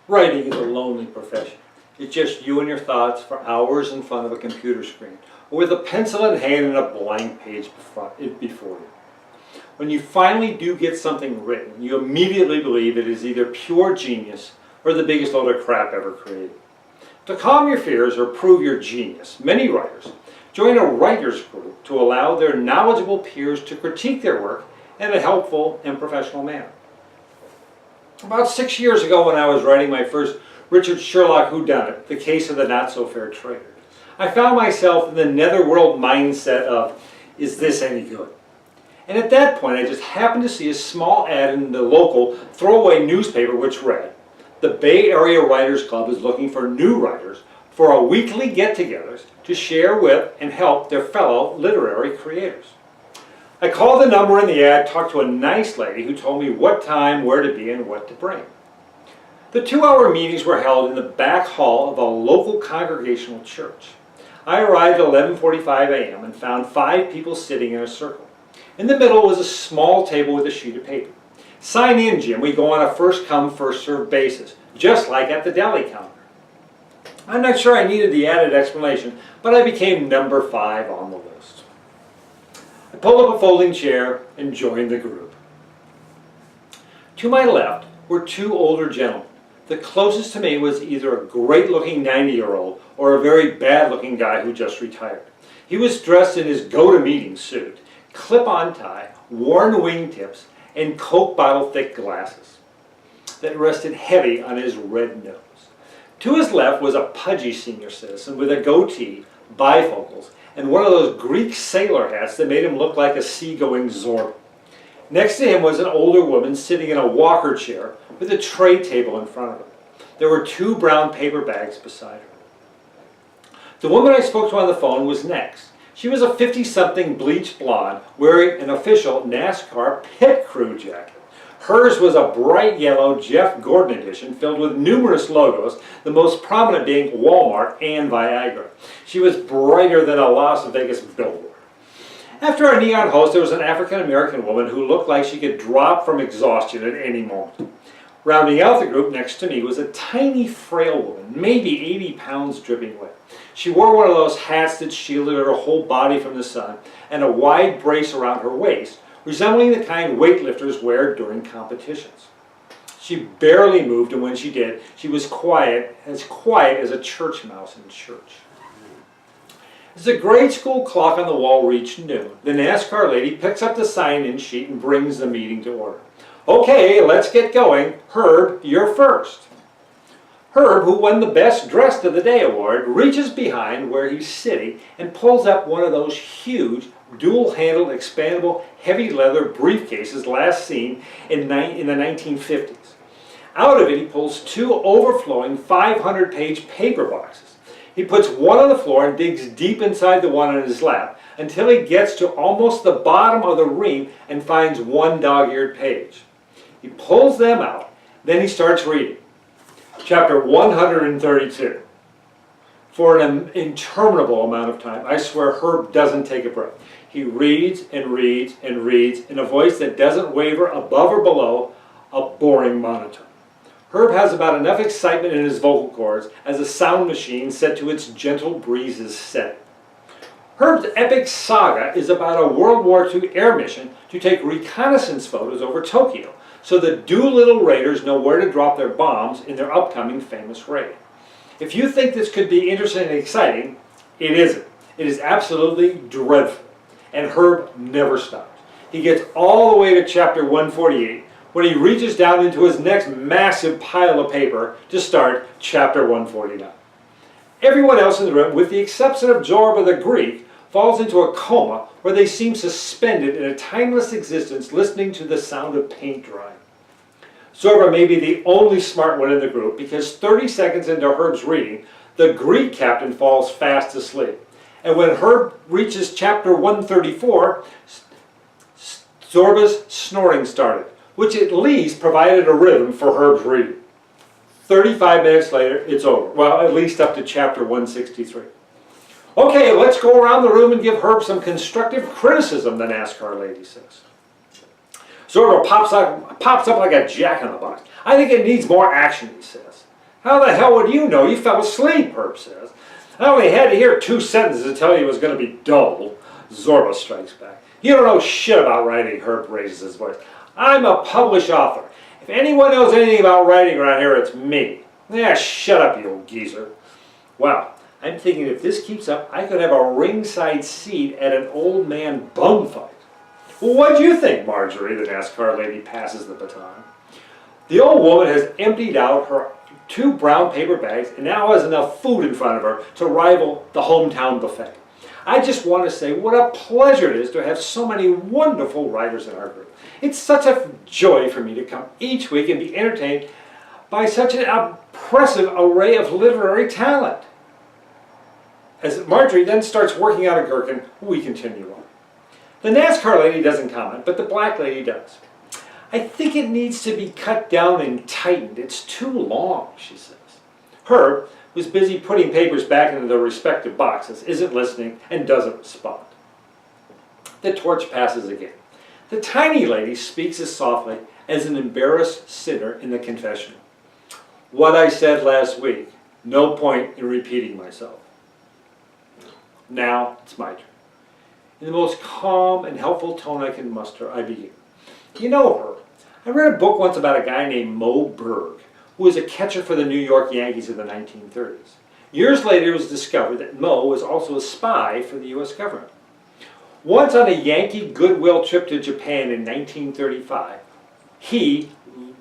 Writing is a lonely profession. It's just you and your thoughts for hours in front of a computer screen, or with a pencil in hand and a blank page before you. When you finally do get something written, you immediately believe it is either pure genius or the biggest load of crap ever created. To calm your fears or prove your genius, many writers join a writers group to allow their knowledgeable peers to critique their work in a helpful and professional manner. About 6 years ago, when I was writing my first Richard Sherlock whodunit, The Case of the Not-So-Fair Trader, I found myself in the netherworld mindset of, is this any good? And at that point, I just happened to see a small ad in the local throwaway newspaper which read, "The Bay Area Writers Club is looking for new writers for a weekly get-togethers to share with and help their fellow literary creators." I called the number in the ad, talked to a nice lady who told me what time, where to be, and what to bring. The 2-hour meetings were held in the back hall of a local congregational church. I arrived at 11:45 a.m. and found 5 people sitting in a circle. In the middle was a small table with a sheet of paper. "Sign in, Jim. We go on a first-come, first-served basis, just like at the deli counter." I'm not sure I needed the added explanation, but I became number 5 on the list. I pulled up a folding chair and joined the group. To my left were 2 older gentlemen. The closest to me was either a great-looking 90-year-old or a very bad-looking guy who just retired. He was dressed in his go-to-meeting suit, clip-on tie, worn wingtips, and Coke bottle-thick glasses that rested heavy on his red nose. To his left was a pudgy senior citizen with a goatee, bifocals, and one of those Greek sailor hats that made him look like a seagoing Zorba. Next to him was an older woman sitting in a walker chair with a tray table in front of her. There were 2 brown paper bags beside her. The woman I spoke to on the phone was next. She was a 50-something bleached blonde wearing an official NASCAR pit crew jacket. Hers was a bright yellow Jeff Gordon edition filled with numerous logos, the most prominent being Walmart and Viagra. She was brighter than a Las Vegas billboard. After our neon host, there was an African-American woman who looked like she could drop from exhaustion at any moment. Rounding out the group next to me was a tiny, frail woman, maybe 80 pounds dripping wet. She wore one of those hats that shielded her whole body from the sun and a wide brace around her waist, resembling the kind weightlifters wear during competitions. She barely moved, and when she did, she was quiet as a church mouse in church. As the grade school clock on the wall reached noon, the NASCAR lady picks up the sign-in sheet and brings the meeting to order. "Okay, let's get going. Herb, you're first." Herb, who won the Best Dressed of the Day award, reaches behind where he's sitting and pulls up one of those huge, dual-handled, expandable, heavy leather briefcases last seen in the 1950s. Out of it, he pulls 2 overflowing 500-page paper boxes. He puts one on the floor and digs deep inside the one on his lap until he gets to almost the bottom of the ream and finds one dog-eared page. He pulls them out, then he starts reading. Chapter 132. For an interminable amount of time, I swear Herb doesn't take a breath. He reads and reads and reads in a voice that doesn't waver above or below a boring monotone. Herb has about enough excitement in his vocal cords as a sound machine set to its gentle breezes setting. Herb's epic saga is about a World War II air mission to take reconnaissance photos over Tokyo so the Doolittle Raiders know where to drop their bombs in their upcoming famous raid. If you think this could be interesting and exciting, it isn't. It is absolutely dreadful. And Herb never stops. He gets all the way to chapter 148 when he reaches down into his next massive pile of paper to start chapter 149. Everyone else in the room, with the exception of Zorba the Greek, falls into a coma where they seem suspended in a timeless existence listening to the sound of paint drying. Zorba may be the only smart one in the group because 30 seconds into Herb's reading, the Greek captain falls fast asleep. And when Herb reaches chapter 134, Zorba's snoring started, which at least provided a rhythm for Herb's reading. 35 minutes later, it's over. Well, at least up to chapter 163. Okay, let's go around the room and give Herb some constructive criticism, the NASCAR lady says. Zorba pops up like a jack-in-the-box. I think it needs more action, he says. How the hell would you know? You fell asleep, Herb says. I only had to hear 2 sentences to tell you it was going to be dull. Zorba strikes back. You don't know shit about writing, Herb raises his voice. I'm a published author. If anyone knows anything about writing around here, it's me. Yeah, shut up, you old geezer. Well, I'm thinking if this keeps up, I could have a ringside seat at an old man bum fight. Well, what do you think, Marjorie? The NASCAR lady passes the baton. The old woman has emptied out her 2 brown paper bags and now has enough food in front of her to rival the hometown buffet. I just want to say what a pleasure it is to have so many wonderful writers in our group. It's such a joy for me to come each week and be entertained by such an impressive array of literary talent. As Marjorie then starts working out a gherkin, we continue on. The NASCAR lady doesn't comment, but the black lady does. I think it needs to be cut down and tightened. It's too long, she says. Herb, who's busy putting papers back into their respective boxes, isn't listening and doesn't respond. The torch passes again. The tiny lady speaks as softly as an embarrassed sinner in the confessional. What I said last week, no point in repeating myself. Now it's my turn. In the most calm and helpful tone I can muster, I begin. You know her. I read a book once about a guy named Moe Berg, who was a catcher for the New York Yankees in the 1930s. Years later, it was discovered that Moe was also a spy for the U.S. government. Once on a Yankee goodwill trip to Japan in 1935, he,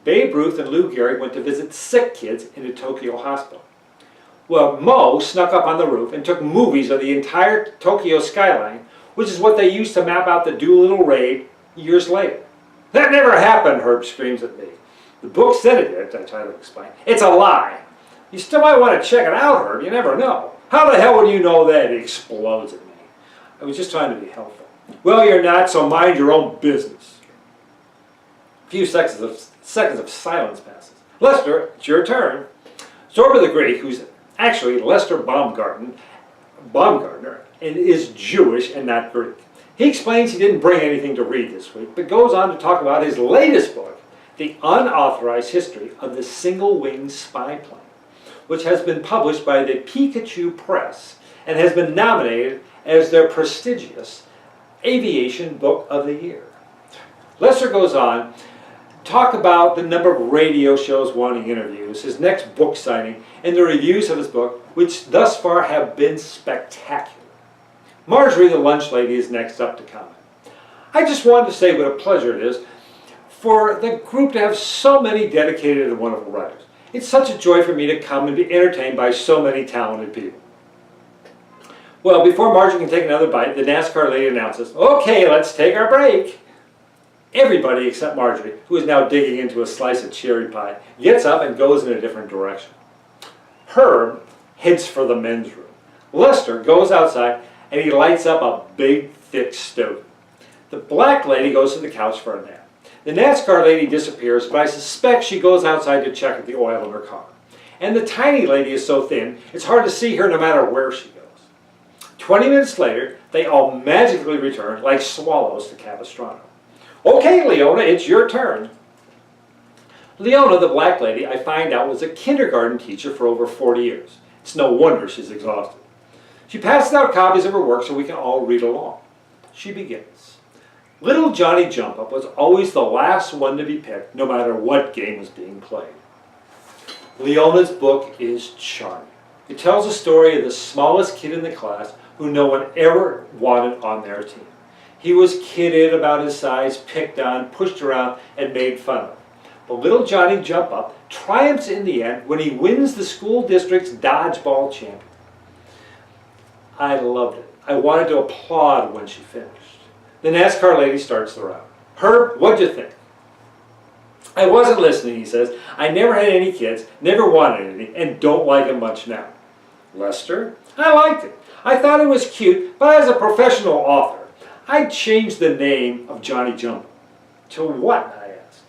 Babe Ruth, and Lou Gehrig went to visit sick kids in a Tokyo hospital. Well, Moe snuck up on the roof and took movies of the entire Tokyo skyline, which is what they used to map out the Doolittle raid years later. That never happened, Herb screams at me. The book said it did, I try to explain. It's a lie. You still might want to check it out, Herb. You never know. How the hell would you know that? It explodes at me. I was just trying to be helpful. Well, you're not, so mind your own business. A few seconds of silence passes. Lester, it's your turn. Zorba the Greek, who's actually Lester Baumgartner, and is Jewish and not Greek. He explains he didn't bring anything to read this week, but goes on to talk about his latest book, The Unauthorized History of the Single-Winged Spy Plane, which has been published by the Pikachu Press and has been nominated as their prestigious Aviation Book of the Year. Lester goes on to talk about the number of radio shows wanting interviews, his next book signing, and the reviews of his book, which thus far have been spectacular. Marjorie, the lunch lady, is next up to comment. I just wanted to say what a pleasure it is for the group to have so many dedicated and wonderful writers. It's such a joy for me to come and be entertained by so many talented people. Well, before Marjorie can take another bite, the NASCAR lady announces, okay, let's take our break. Everybody except Marjorie, who is now digging into a slice of cherry pie, gets up and goes in a different direction. Herb heads for the men's room. Lester goes outside and he lights up a big, thick stove. The black lady goes to the couch for a nap. The NASCAR lady disappears, but I suspect she goes outside to check the oil in her car. And the tiny lady is so thin, it's hard to see her no matter where she goes. 20 minutes later, they all magically return like swallows to Capistrano. Okay, Leona, it's your turn. Leona, the black lady, I find out was a kindergarten teacher for over 40 years. It's no wonder she's exhausted. She passes out copies of her work so we can all read along. She begins. Little Johnny Jump Up was always the last one to be picked, no matter what game was being played. Leona's book is charming. It tells the story of the smallest kid in the class who no one ever wanted on their team. He was kidded about his size, picked on, pushed around, and made fun of. But little Johnny Jump Up triumphs in the end when he wins the school district's dodgeball champion. I loved it. I wanted to applaud when she finished. The NASCAR lady starts the round. Herb, what'd you think? I wasn't listening, he says. I never had any kids, never wanted any, and don't like them much now. Lester, I liked it. I thought it was cute, but as a professional author, I'd change the name of Johnny Jump. To what, I asked.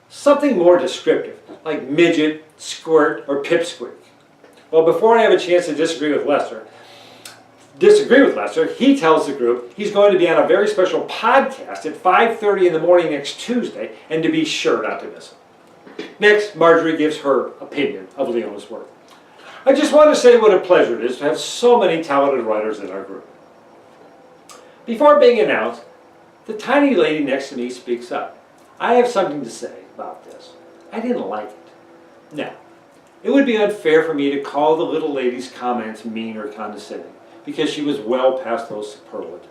Something more descriptive, like midget, squirt, or pipsqueak. Well, before I have a chance to disagree with Lester, he tells the group he's going to be on a very special podcast at 5:30 in the morning next Tuesday, and to be sure not to miss it. Next, Marjorie gives her opinion of Leona's work. I just want to say what a pleasure it is to have so many talented writers in our group. Before being announced, the tiny lady next to me speaks up. I have something to say about this. I didn't like it. Now, it would be unfair for me to call the little lady's comments mean or condescending, because she was well past those superlatives.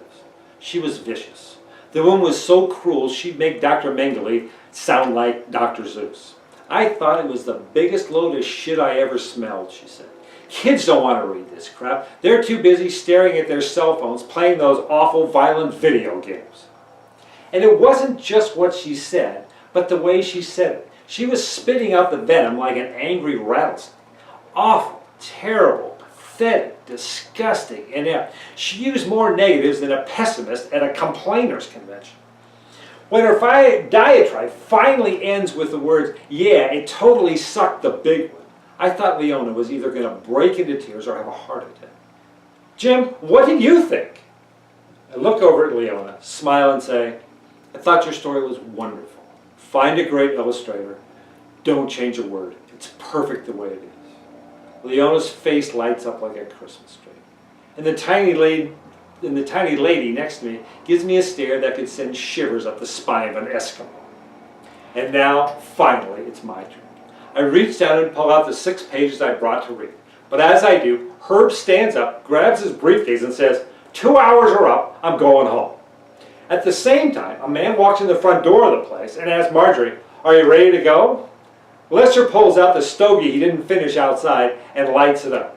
She was vicious. The woman was so cruel she'd make Dr. Mengele sound like Dr. Zeus. I thought it was the biggest load of shit I ever smelled, she said. Kids don't want to read this crap. They're too busy staring at their cell phones, playing those awful, violent video games. And it wasn't just what she said, but the way she said it. She was spitting out the venom like an angry rattlesnake. Awful, terrible, pathetic, disgusting, inept. She used more negatives than a pessimist at a complainers convention. When her diatribe finally ends with the words, yeah, it totally sucked the big one, I thought Leona was either going to break into tears or have a heart attack. Jim, what did you think? I look over at Leona, smile and say, I thought your story was wonderful. Find a great illustrator. Don't change a word. It's perfect the way it is. Leona's face lights up like a Christmas tree. And the tiny lady next to me gives me a stare that could send shivers up the spine of an Eskimo. And now, finally, it's my turn. I reach down and pull out the 6 pages I brought to read. But as I do, Herb stands up, grabs his briefcase and says, 2 hours are up, I'm going home. At the same time, a man walks in the front door of the place and asks Marjorie, are you ready to go? Lester pulls out the stogie he didn't finish outside and lights it up.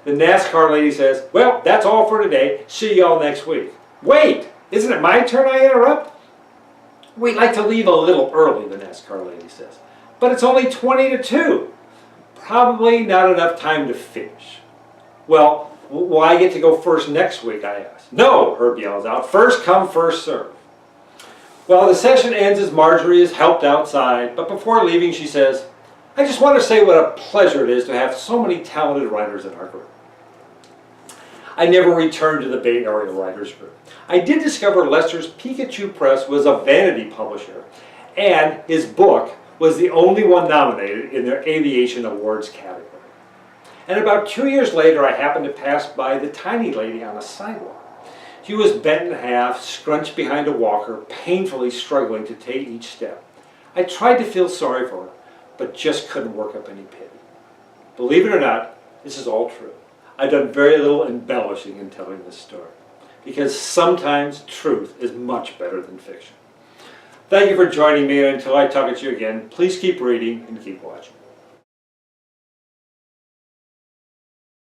The NASCAR lady says, well, that's all for today. See y'all next week. Wait, isn't it my turn, I interrupt? We'd like to leave a little early, the NASCAR lady says. But it's only 20 to 2. Probably not enough time to finish. Well, will I get to go first next week, I ask. No, Herb yells out. First come, first serve. Well, the session ends as Marjorie is helped outside, but before leaving she says, I just want to say what a pleasure it is to have so many talented writers in our group. I never returned to the Bay Area Writers Group. I did discover Lester's Pikachu Press was a vanity publisher, and his book was the only one nominated in their Aviation Awards category. And about 2 years later, I happened to pass by the tiny lady on a sidewalk. She was bent in half, scrunched behind a walker, painfully struggling to take each step. I tried to feel sorry for her, but just couldn't work up any pity. Believe it or not, this is all true. I've done very little embellishing in telling this story, because sometimes truth is much better than fiction. Thank you for joining me, and until I talk to you again, please keep reading and keep watching.